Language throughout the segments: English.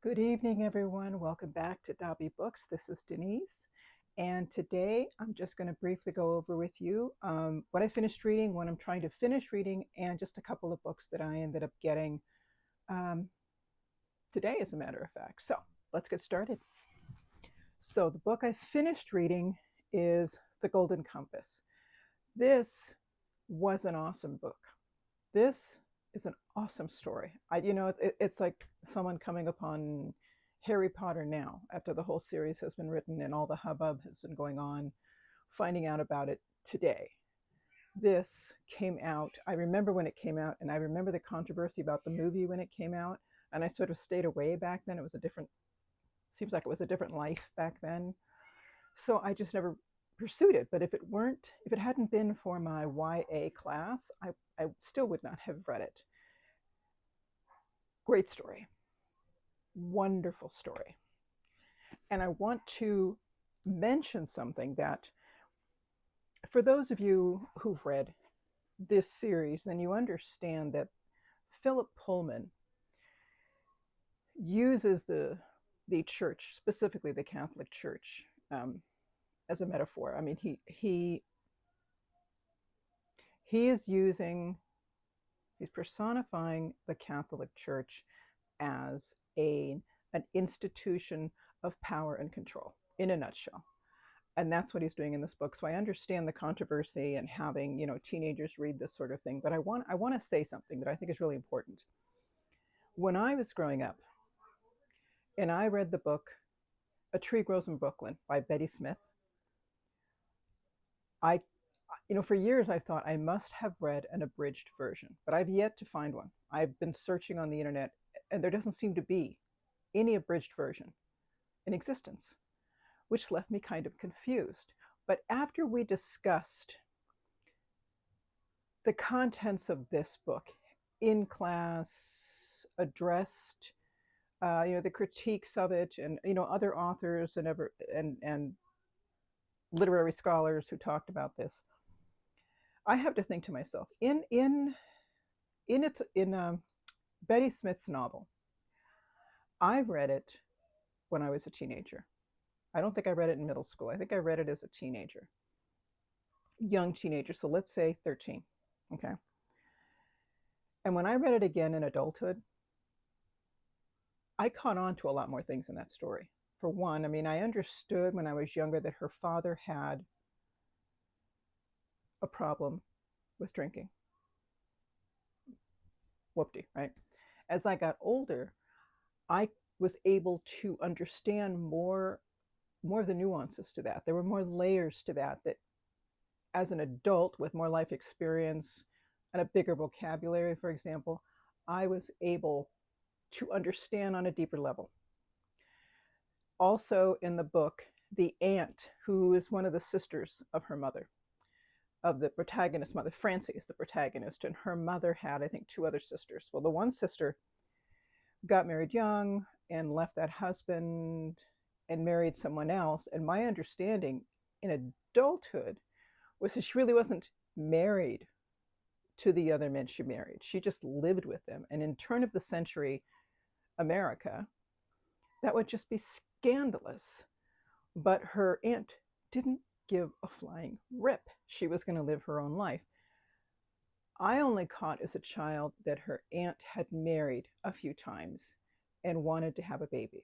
Good evening, everyone. Welcome back to Dobby Books. This is Denise. And today I'm just going to briefly go over with you what I finished reading, what I'm trying to finish reading, and just a couple of books that I ended up getting um, today, as a matter of fact. So let's get started. So, the book I finished reading is The Golden Compass. This was an awesome book. This is an awesome story. It's like someone coming upon Harry Potter now after the whole series has been written and all the hubbub has been going on, finding out about it today. This came out. I remember when it came out, and I remember the controversy about the movie when it came out. And I sort of stayed away back then. It was a different, seems like it was a different life back then. So I just never pursued it. But if it hadn't been for my YA class, I still would not have read it. Great story, wonderful story. And I want to mention something that, for those of you who've read this series, then you understand that Philip Pullman uses the church, specifically the Catholic Church, as a metaphor. I mean, he is using, he's personifying the Catholic Church as an institution of power and control, in a nutshell. And that's what he's doing in this book. So I understand the controversy and having, teenagers read this sort of thing. But I want to say something that I think is really important. When I was growing up, and I read the book A Tree Grows in Brooklyn by Betty Smith, I for years I thought I must have read an abridged version, but I've yet to find one. I've been searching on the internet, and there doesn't seem to be any abridged version in existence, which left me kind of confused. But after we discussed the contents of this book in class, addressed the critiques of it, and other authors and literary scholars who talked about this, I have to think to myself, in Betty Smith's novel, I read it when I was a teenager. I don't think I read it in middle school. I think I read it as a teenager, young teenager. So let's say 13. Okay. And when I read it again in adulthood, I caught on to a lot more things in that story. For one, I mean, I understood when I was younger that her father had a problem with drinking. Whoopty, right? As I got older, I was able to understand more of the nuances to that. There were more layers to that as an adult with more life experience and a bigger vocabulary, for example, I was able to understand on a deeper level. Also in the book, the aunt, who is one of the sisters of her mother, of the protagonist's mother, Francie is the protagonist, and her mother had, I think, two other sisters. Well, the one sister got married young and left that husband and married someone else. And my understanding in adulthood was that she really wasn't married to the other men she married. She just lived with them. And in turn of the century America, that would just be scandalous. But her aunt didn't give a flying rip. She was going to live her own life. I only caught as a child that her aunt had married a few times and wanted to have a baby.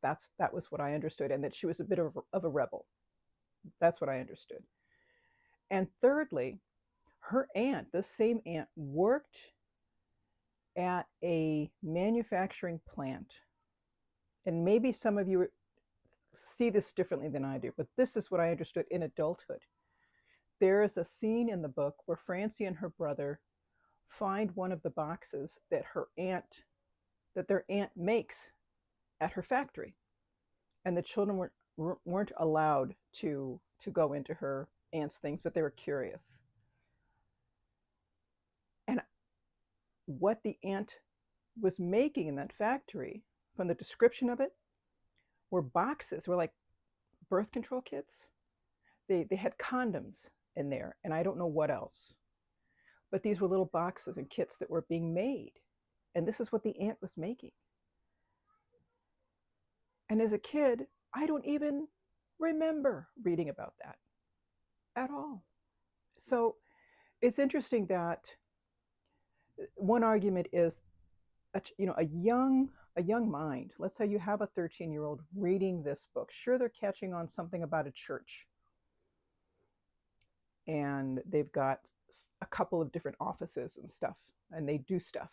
That was what I understood, and that she was a bit of a rebel. That's what I understood. And thirdly, her aunt, the same aunt, worked at a manufacturing plant. And maybe some of you see this differently than I do, but this is what I understood in adulthood. There is a scene in the book where Francie and her brother find one of the boxes that their aunt makes at her factory, and the children weren't allowed to go into her aunt's things, but they were curious. And what the aunt was making in that factory, from the description of it, were boxes, were like birth control kits. They had condoms in there, and I don't know what else. But these were little boxes and kits that were being made. And this is what the aunt was making. And as a kid, I don't even remember reading about that at all. So it's interesting that one argument is a young mind. Let's say you have a 13-year-old reading this book. Sure, they're catching on something about a church, and they've got a couple of different offices and stuff, and they do stuff.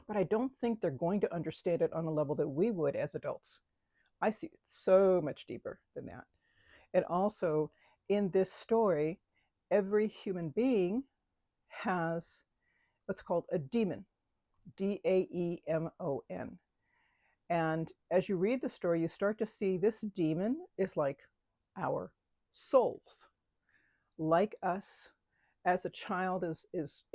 But I don't think they're going to understand it on a level that we would as adults. I see it so much deeper than that. And also, in this story, every human being has what's called a daemon, Daemon. And as you read the story, you start to see this daemon is like our souls, like us. As a child is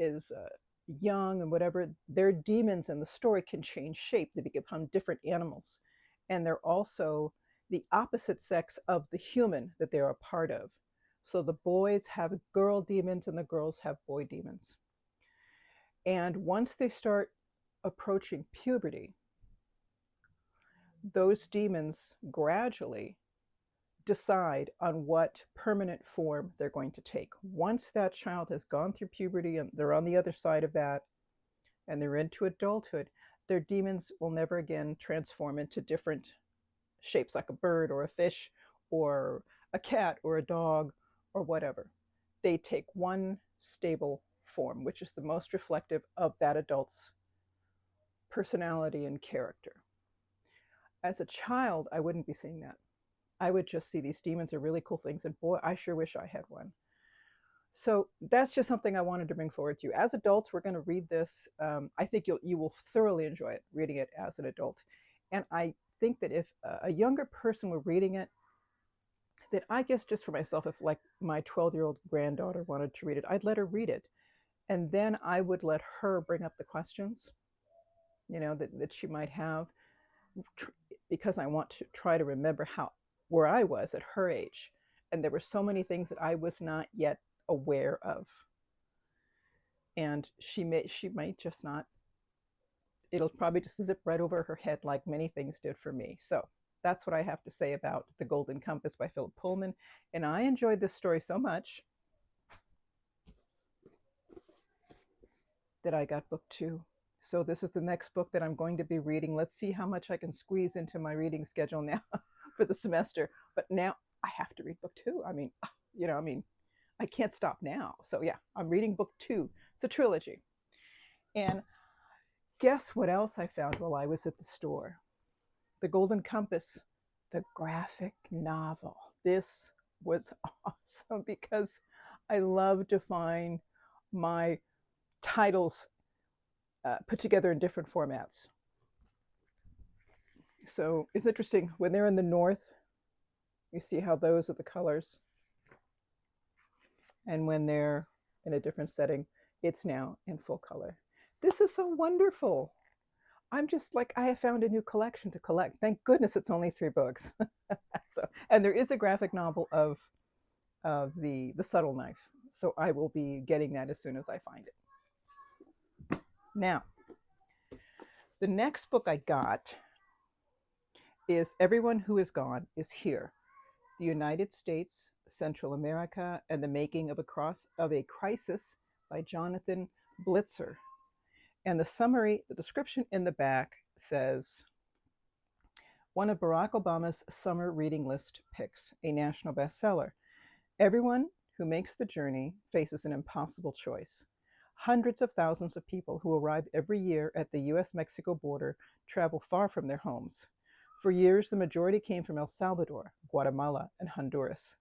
young and whatever, their demons in the story can change shape. They become different animals, and they're also the opposite sex of the human that they're a part of. So the boys have girl demons and the girls have boy demons. And once they start approaching puberty, those demons gradually decide on what permanent form they're going to take. Once that child has gone through puberty and they're on the other side of that and they're into adulthood, their demons will never again transform into different shapes like a bird or a fish or a cat or a dog or whatever. They take one stable form, which is the most reflective of that adult's personality and character. As a child, I wouldn't be seeing that. I would just see these demons are really cool things, and boy, I sure wish I had one. So that's just something I wanted to bring forward to you. As adults, we're going to read this. I think you will thoroughly enjoy it reading it as an adult, and I think that if a younger person were reading it, that I guess just for myself, if like my 12-year-old granddaughter wanted to read it, I'd let her read it, and then I would let her bring up the questions, that she might have, because I want to try to remember where I was at her age, and there were so many things that I was not yet aware of, and she might just not. It'll probably just zip right over her head like many things did for me. So that's what I have to say about The Golden Compass by Philip Pullman. And I enjoyed this story so much that I got book 2. So this is the next book that I'm going to be reading. Let's see how much I can squeeze into my reading schedule now for the semester. But now I have to read book 2. I can't stop now. So yeah, I'm reading book 2. It's a trilogy. And guess what else I found while I was at the store? The Golden Compass, the graphic novel. This was awesome because I love to find my titles put together in different formats. So it's interesting when they're in the north, you see how those are the colors. And when they're in a different setting, it's now in full color. This is so wonderful. I'm just like, I have found a new collection to collect. Thank goodness it's only 3 books. And there is a graphic novel of the Subtle Knife. So I will be getting that as soon as I find it. Now, the next book I got is Everyone Who Is Gone Is Here: The United States, Central America, and the Making of a Crisis by Jonathan Blitzer. And the description in the back says, one of Barack Obama's summer reading list picks, a national bestseller. Everyone who makes the journey faces an impossible choice. Hundreds of thousands of people who arrive every year at the US-Mexico border travel far from their homes. For years, the majority came from El Salvador, Guatemala, and Honduras.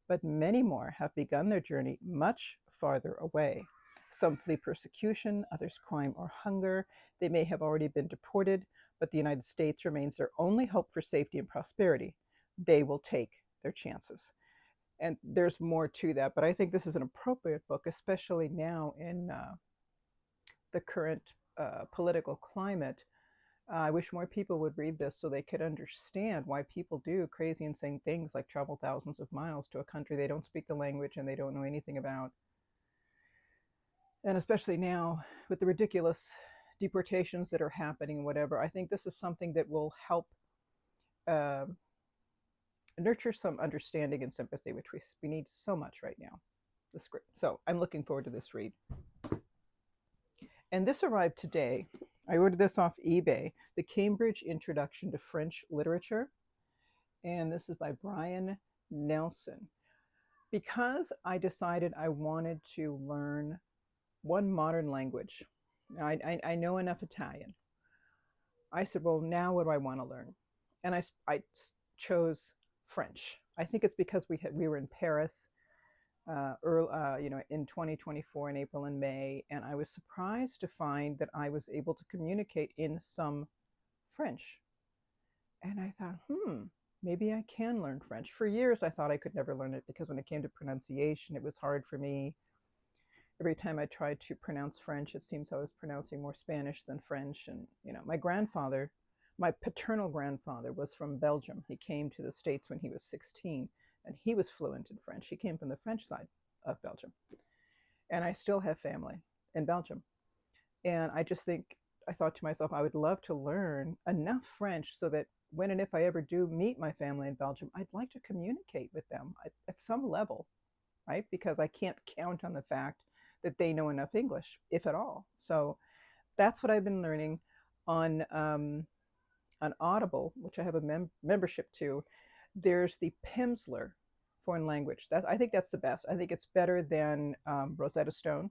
But many more have begun their journey much farther away. Some flee persecution, others crime or hunger. They may have already been deported, but the United States remains their only hope for safety and prosperity. They will take their chances. And there's more to that, but I think this is an appropriate book, especially now in the current political climate. I wish more people would read this so they could understand why people do crazy, insane things like travel thousands of miles to a country they don't speak the language and they don't know anything about. And especially now with the ridiculous deportations that are happening and whatever, I think this is something that will help um, nurture some understanding and sympathy, which we need so much right now. The script. So I'm looking forward to this read. And this arrived today. I ordered this off eBay, The Cambridge Introduction to French Literature. And this is by Brian Nelson. Because I decided I wanted to learn one modern language. Now, I know enough Italian. I said, well, now what do I want to learn? And I chose French. I think it's because we were in Paris in 2024 in April and May, and I was surprised to find that I was able to communicate in some French. And I thought, maybe I can learn French. For years, I thought I could never learn it because when it came to pronunciation, it was hard for me. Every time I tried to pronounce French, it seems I was pronouncing more Spanish than French. And, my paternal grandfather was from Belgium. He came to the States when he was 16, and he was fluent in French. He came from the French side of Belgium. And I still have family in Belgium. And I thought to myself, I would love to learn enough French so that when and if I ever do meet my family in Belgium, I'd like to communicate with them at some level, right? Because I can't count on the fact that they know enough English, if at all. So that's what I've been learning on Audible, which I have a membership to. There's the Pimsleur foreign language. I think that's the best. I think it's better than Rosetta Stone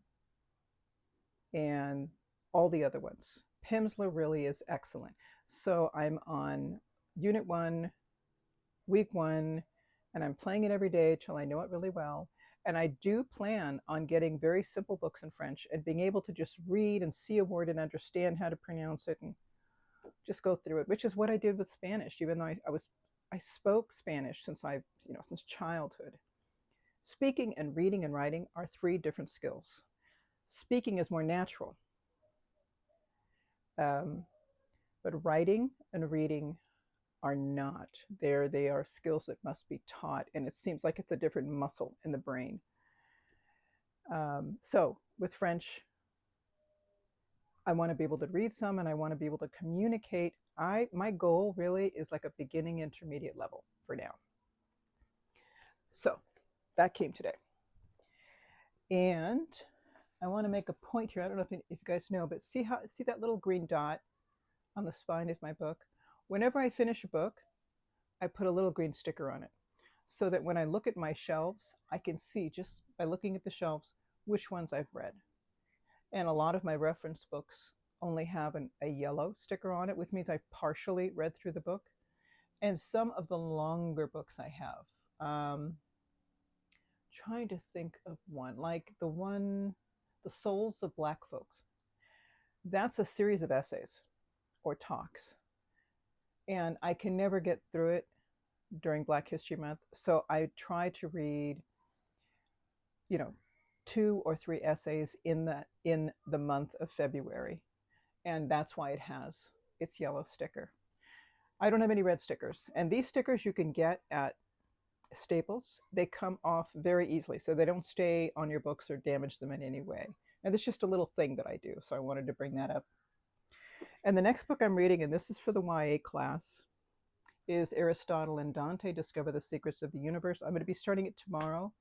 and all the other ones. Pimsleur really is excellent. So I'm on Unit 1, Week 1, and I'm playing it every day till I know it really well. And I do plan on getting very simple books in French and being able to just read and see a word and understand how to pronounce it and just go through it, which is what I did with Spanish, even though I spoke Spanish since childhood. Speaking and reading and writing are three different skills. Speaking is more natural. But writing and reading are not. They are skills that must be taught, and it seems like it's a different muscle in the brain. So with French, I want to be able to read some, and I want to be able to communicate. My goal really is like a beginning intermediate level for now. So that came today. And I want to make a point here. I don't know if you guys know, but see that little green dot on the spine of my book? Whenever I finish a book, I put a little green sticker on it so that when I look at my shelves, I can see just by looking at the shelves which ones I've read. And a lot of my reference books only have a yellow sticker on it, which means I've partially read through the book. And some of the longer books I have, trying to think of one, like The Souls of Black Folks. That's a series of essays or talks. And I can never get through it during Black History Month. So I try to read, 2 or 3 essays in the month of February. And that's why it has its yellow sticker. I don't have any red stickers. And these stickers you can get at Staples. They come off very easily, so they don't stay on your books or damage them in any way. And it's just a little thing that I do, so I wanted to bring that up. And the next book I'm reading, and this is for the YA class, is Aristotle and Dante Discover the Secrets of the Universe. I'm going to be starting it tomorrow.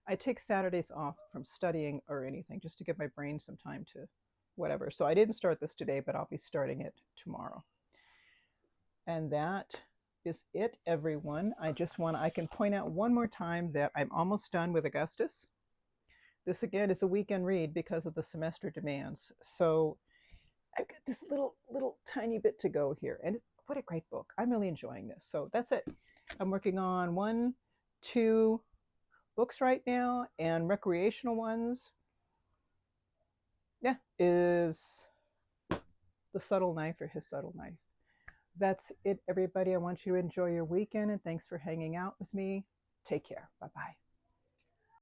I take Saturdays off from studying or anything just to give my brain some time to whatever. So I didn't start this today, but I'll be starting it tomorrow. And that is it, everyone. I can point out one more time that I'm almost done with Augustus. This again is a weekend read because of the semester demands. So I've got this little tiny bit to go here. And what a great book. I'm really enjoying this. So that's it. I'm working on 1, 2 books right now, and recreational ones. Yeah, is The Subtle Knife or His Subtle Knife. That's it, everybody. I want you to enjoy your weekend, and thanks for hanging out with me. Take care. Bye-bye.